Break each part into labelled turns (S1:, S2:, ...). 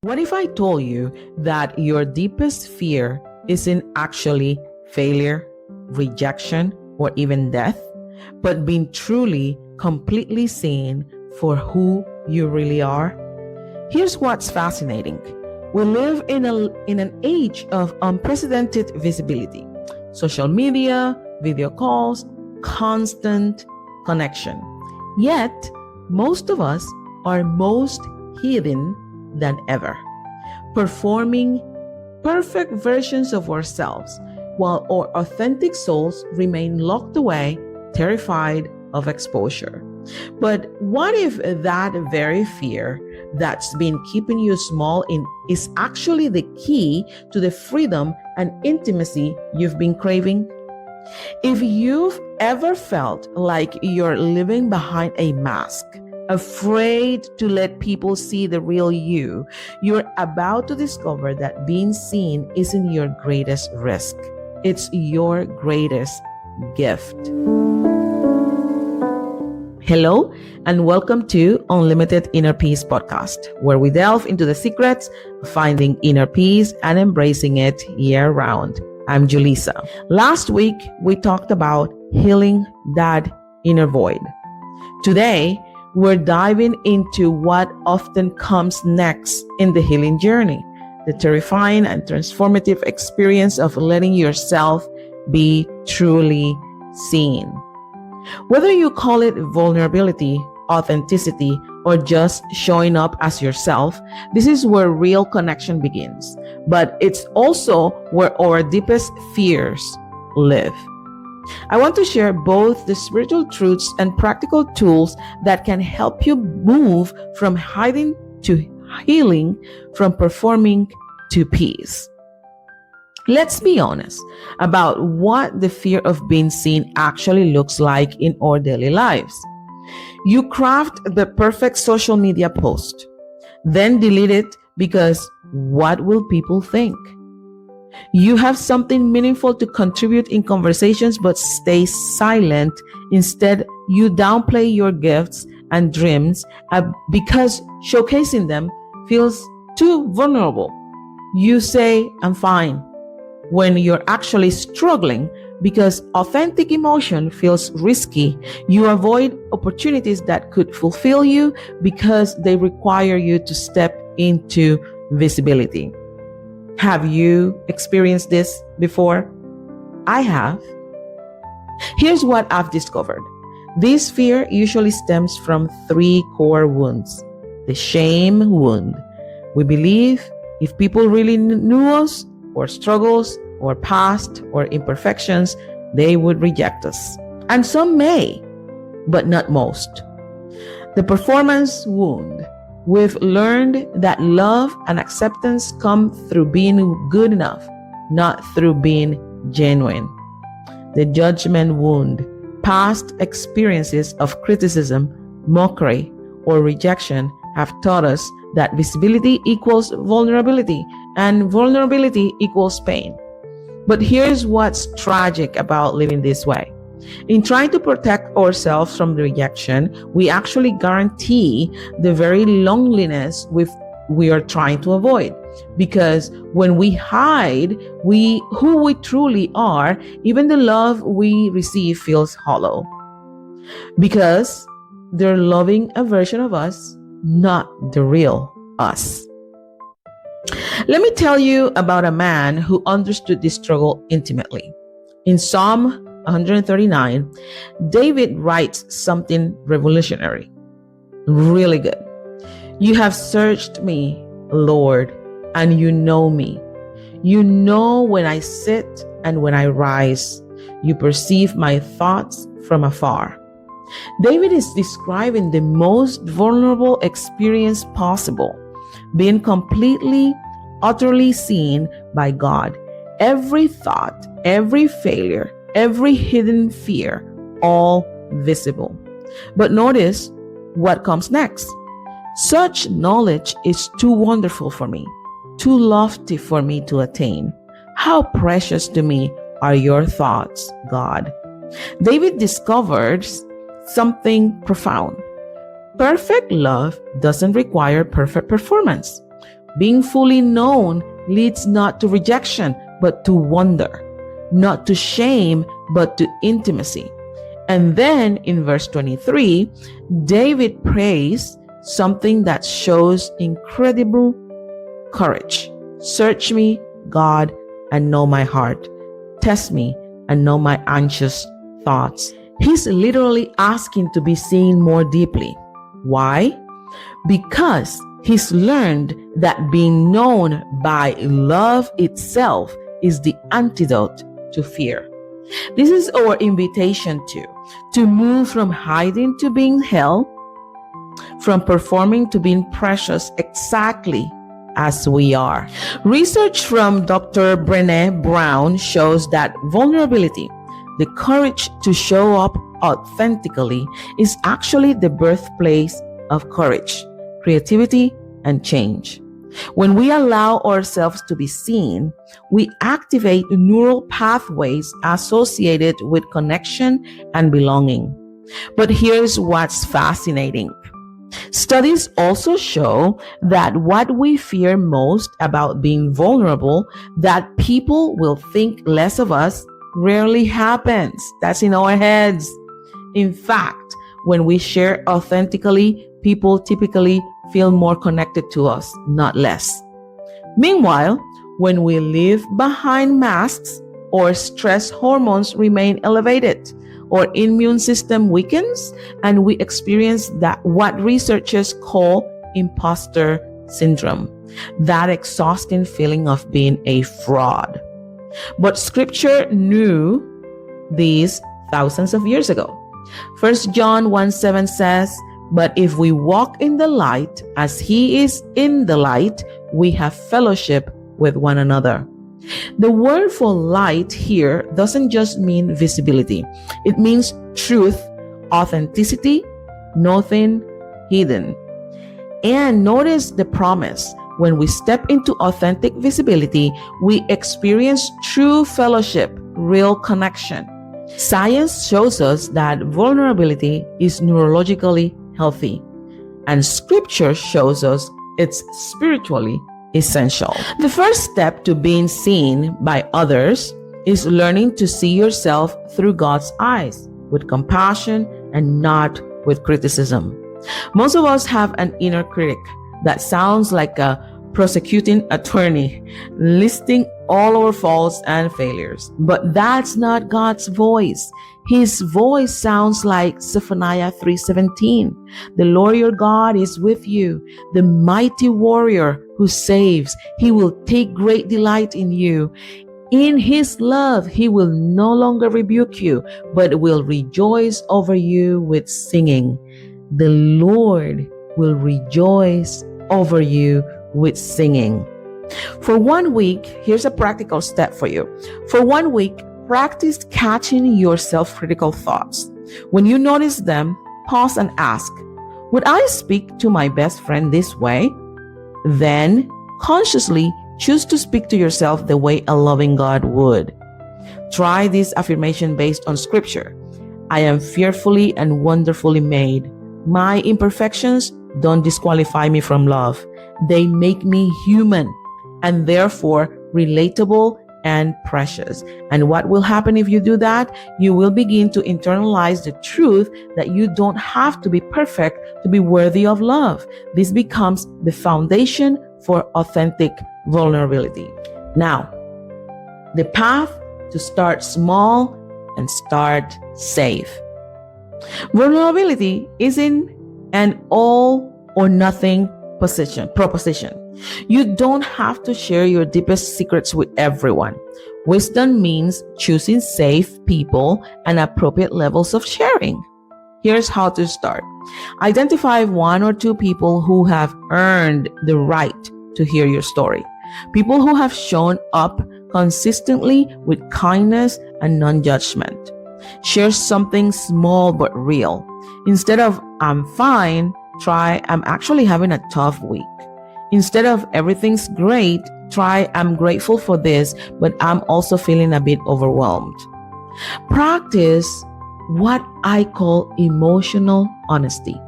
S1: What if I told you that your deepest fear isn't actually failure, rejection, or even death, but being truly, completely seen for who you really are? Here's what's fascinating. We live in an age of unprecedented visibility. Social media, video calls, constant connection. Yet, most of us are most hidden than ever, performing perfect versions of ourselves while our authentic souls remain locked away, terrified of exposure. But what if that very fear that's been keeping you small is actually the key to the freedom and intimacy you've been craving? If you've ever felt like you're living behind a mask, afraid to let people see the real you, you're about to discover that being seen isn't your greatest risk. It's your greatest gift. Hello, and welcome to Unlimited Inner Peace podcast, where we delve into the secrets of finding inner peace and embracing it year-round. I'm Julissa. Last week, we talked about healing that inner void. Today, we're diving into what often comes next in the healing journey, the terrifying and transformative experience of letting yourself be truly seen. Whether you call it vulnerability, authenticity, or just showing up as yourself, this is where real connection begins. But it's also where our deepest fears live. I want to share both the spiritual truths and practical tools that can help you move from hiding to healing, from performing to peace. Let's be honest about what the fear of being seen actually looks like in our daily lives. You craft the perfect social media post, then delete it because what will people think? You have something meaningful to contribute in conversations but stay silent. Instead, you downplay your gifts and dreams because showcasing them feels too vulnerable. You say, I'm fine, when you're actually struggling because authentic emotion feels risky. You avoid opportunities that could fulfill you because they require you to step into visibility. Have you experienced this before? I have. Here's what I've discovered. This fear usually stems from three core wounds. The shame wound. We believe if people really knew us, our struggles, our past, or imperfections, they would reject us. And some may, but not most. The performance wound. We've learned that love and acceptance come through being good enough, not through being genuine. The judgment wound. Past experiences of criticism, mockery, or rejection have taught us that visibility equals vulnerability and vulnerability equals pain. But here's what's tragic about living this way. In trying to protect ourselves from the rejection, we actually guarantee the very loneliness we are trying to avoid. Because when we hide who we truly are, even the love we receive feels hollow. Because they're loving a version of us, not the real us. Let me tell you about a man who understood this struggle intimately. In Psalm 139, David writes something revolutionary, really good. You have searched me, Lord, and you know me. You know when I sit and when I rise. You perceive my thoughts from afar. David is describing the most vulnerable experience possible, being completely, utterly seen by God. Every thought, every failure, every hidden fear, all visible. But notice what comes next. Such knowledge is too wonderful for me, too lofty for me to attain. How precious to me are your thoughts, God. David discovers something profound. Perfect love doesn't require perfect performance. Being fully known leads not to rejection, but to wonder, not to shame, but to intimacy. And then in verse 23, David prays something that shows incredible courage. Search me, God, and know my heart. Test me and know my anxious thoughts. He's literally asking to be seen more deeply. Why? Because he's learned that being known by love itself is the antidote to fear. This is our invitation to move from hiding to being held, from performing to being precious exactly as we are. Research from Dr. Brené Brown shows that vulnerability, the courage to show up authentically, is actually the birthplace of courage, creativity, and change. When we allow ourselves to be seen, we activate neural pathways associated with connection and belonging. But here's what's fascinating. Studies also show that what we fear most about being vulnerable, that people will think less of us, rarely happens. That's in our heads. In fact, when we share authentically, people typically feel more connected to us, not less. Meanwhile, when we live behind masks, our stress hormones remain elevated, our immune system weakens, and we experience that what researchers call imposter syndrome, that exhausting feeling of being a fraud. But scripture knew these thousands of years ago. 1 John 1:7 says, "But if we walk in the light as he is in the light, we have fellowship with one another." The word for light here doesn't just mean visibility. It means truth, authenticity, nothing hidden. And notice the promise. When we step into authentic visibility, we experience true fellowship, real connection. Science shows us that vulnerability is neurologically healthy, and scripture shows us it's spiritually essential. The first step to being seen by others is learning to see yourself through God's eyes, with compassion and not with criticism. Most of us have an inner critic that sounds like a prosecuting attorney, listing all our faults and failures. But that's not God's voice. His voice sounds like Zephaniah 3:17. "The Lord your God is with you, the mighty warrior who saves. He will take great delight in you. In his love, he will no longer rebuke you, but will rejoice over you with singing." The Lord will rejoice over you with singing. For 1 week, here's a practical step for you. For 1 week, practice catching your self-critical thoughts. When you notice them, pause and ask, would I speak to my best friend this way? Then, consciously choose to speak to yourself the way a loving God would. Try this affirmation based on scripture. "I am fearfully and wonderfully made. My imperfections don't disqualify me from love. They make me human and therefore relatable and precious." And what will happen if you do that? You will begin to internalize the truth that you don't have to be perfect to be worthy of love. This becomes the foundation for authentic vulnerability. Now, the path to start small and start safe. Vulnerability isn't an all or nothing proposition. You don't have to share your deepest secrets with everyone. Wisdom means choosing safe people and appropriate levels of sharing. Here's how to start. Identify 1 or 2 people who have earned the right to hear your story. People who have shown up consistently with kindness and non-judgment. Share something small but real. Instead of "I'm fine," try "I'm actually having a tough week." Instead of "everything's great," try "I'm grateful for this, but I'm also feeling a bit overwhelmed." Practice what I call emotional honesty.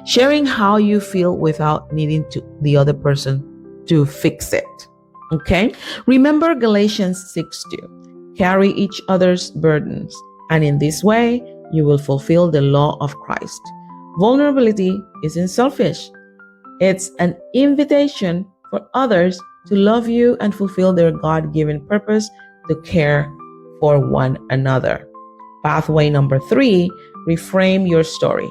S1: Sharing how you feel without needing the other person to fix it. Okay? Remember Galatians 6:2. Carry each other's burdens, and in this way, you will fulfill the law of Christ. Vulnerability isn't selfish. It's an invitation for others to love you and fulfill their God-given purpose to care for one another. Pathway number 3, reframe your story.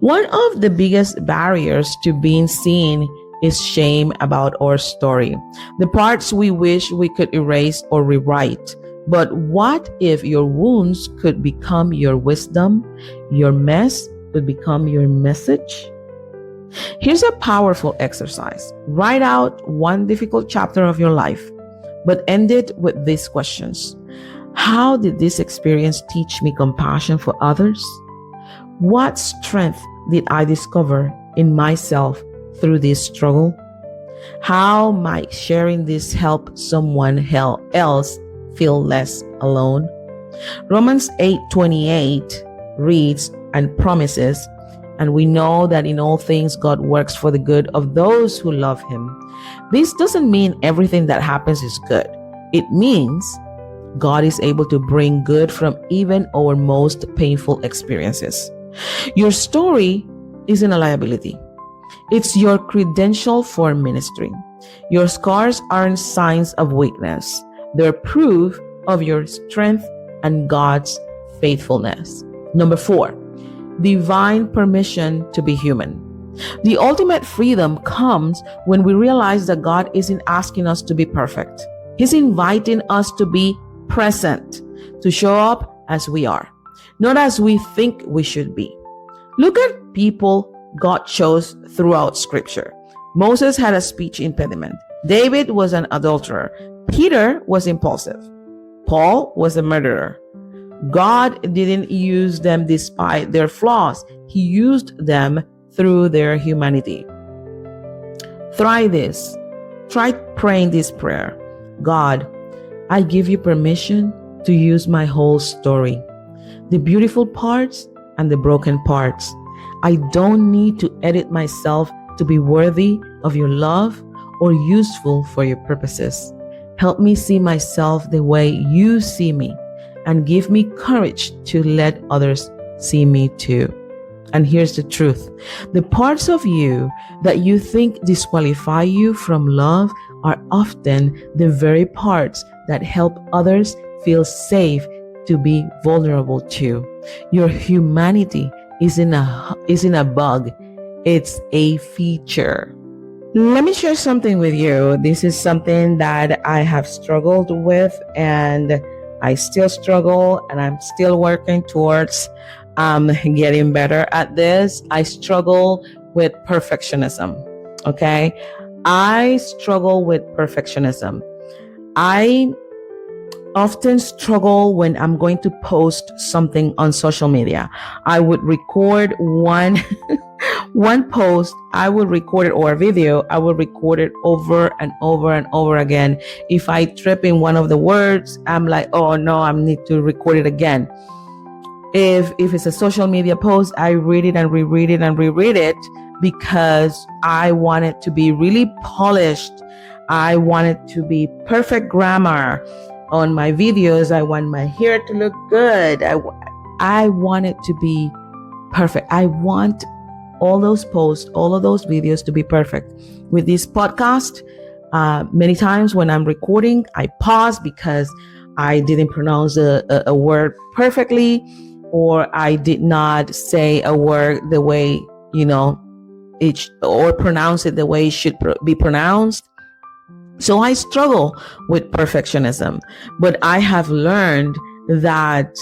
S1: One of the biggest barriers to being seen is shame about our story, the parts we wish we could erase or rewrite. But what if your wounds could become your wisdom? Your mess could become your message? Here's a powerful exercise. Write out one difficult chapter of your life, but end it with these questions. How did this experience teach me compassion for others? What strength did I discover in myself through this struggle? How might sharing this help someone else feel less alone? Romans 8:28 reads and promises, and we know that in all things God works for the good of those who love him. This doesn't mean everything that happens is good. It means God is able to bring good from even our most painful experiences. Your story isn't a liability. It's your credential for ministry. Your scars aren't signs of weakness. They're proof of your strength and God's faithfulness. Number 4, divine permission to be human. The ultimate freedom comes when we realize that God isn't asking us to be perfect. He's inviting us to be present, to show up as we are, not as we think we should be. Look at people God chose throughout Scripture. Moses had a speech impediment. David was an adulterer. Peter was impulsive. Paul was a murderer. God didn't use them despite their flaws. He used them through their humanity. Try this. Try praying this prayer. God, I give you permission to use my whole story, the beautiful parts and the broken parts. I don't need to edit myself to be worthy of your love or useful for your purposes. Help me see myself the way you see me, and give me courage to let others see me too. And here's the truth. The parts of you that you think disqualify you from love are often the very parts that help others feel safe to be vulnerable too. Your humanity isn't a bug. It's a feature. Let me share something with you. This is something that I have struggled with, and I still struggle, and I'm still working towards getting better at this. I struggle with perfectionism. Okay. I struggle with perfectionism. I often struggle when I'm going to post something on social media. I would record one post, I would record it, or a video, I would record it over and over and over again. If I trip in one of the words, I'm like, oh no, I need to record it again. If it's a social media post, I read it and reread it and reread it because I want it to be really polished. I want it to be perfect grammar. On my videos, I want my hair to look good. I want it to be perfect. I want all those posts, all of those videos to be perfect. With this podcast, many times when I'm recording, I pause because I didn't pronounce a word perfectly, or I did not say a word the way, or pronounce it the way it should be pronounced. So I struggle with perfectionism, but I have learned that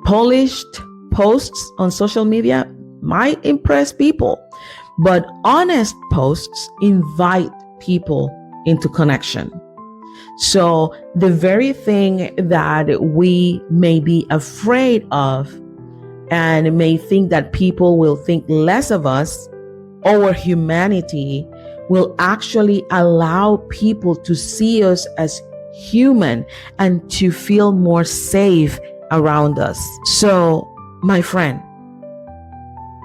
S1: polished posts on social media might impress people, but honest posts invite people into connection. So the very thing that we may be afraid of and may think that people will think less of us, our humanity will actually allow people to see us as human and to feel more safe around us. So, my friend,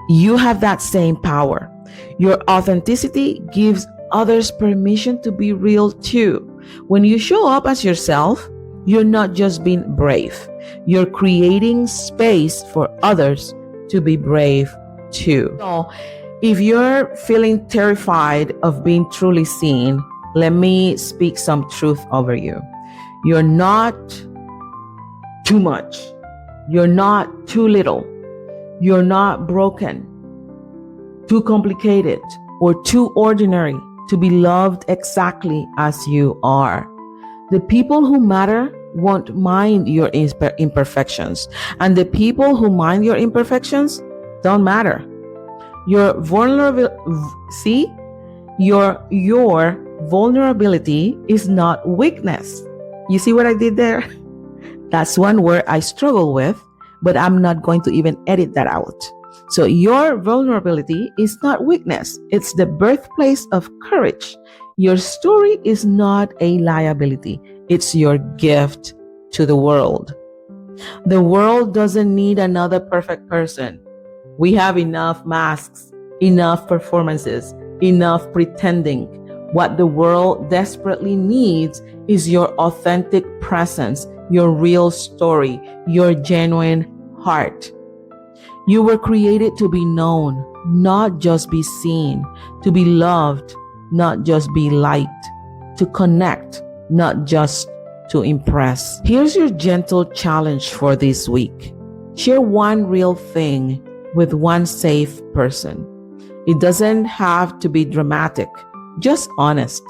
S1: you have that same power. Your authenticity gives others permission to be real too. When you show up as yourself, you're not just being brave, you're creating space for others to be brave too. So, if you're feeling terrified of being truly seen, let me speak some truth over you. You're not too much. You're not too little. You're not broken, too complicated, or too ordinary to be loved exactly as you are. The people who matter won't mind your imperfections, and the people who mind your imperfections don't matter. Your vulnerability is not weakness. You see what I did there? That's one word I struggle with, but I'm not going to even edit that out. So your vulnerability is not weakness. It's the birthplace of courage. Your story is not a liability. It's your gift to the world. The world doesn't need another perfect person. We have enough masks, enough performances, enough pretending. What the world desperately needs is your authentic presence, your real story, your genuine heart. You were created to be known, not just be seen, to be loved, not just be liked, to connect, not just to impress. Here's your gentle challenge for this week. Share one real thing with one safe person. It doesn't have to be dramatic, just honest.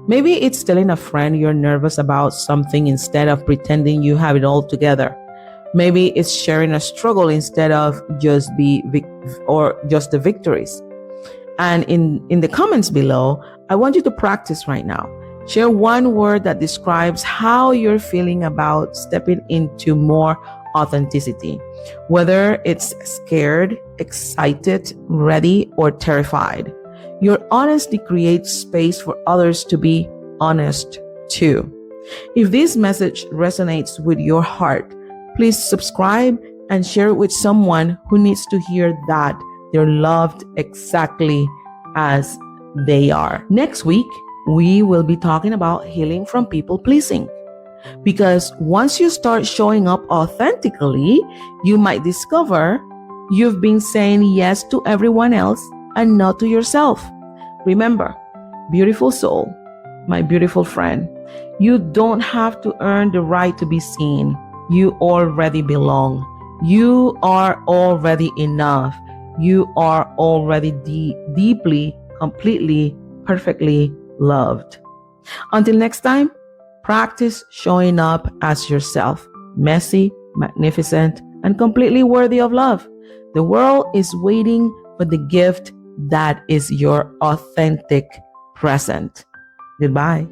S1: Maybe it's telling a friend you're nervous about something instead of pretending you have it all together. Maybe it's sharing a struggle instead of just the victories. And in the comments below, I want you to practice right now. Share one word that describes how you're feeling about stepping into more authenticity, whether it's scared, excited, ready, or terrified. Your honesty creates space for others to be honest too. If this message resonates with your heart, please subscribe and share it with someone who needs to hear that they're loved exactly as they are. Next week, we will be talking about healing from people pleasing. Because once you start showing up authentically, you might discover you've been saying yes to everyone else and not to yourself. Remember, beautiful soul, my beautiful friend, you don't have to earn the right to be seen. You already belong. You are already enough. You are already deeply, completely, perfectly loved. Until next time, practice showing up as yourself, messy, magnificent, and completely worthy of love. The world is waiting for the gift that is your authentic present. Goodbye.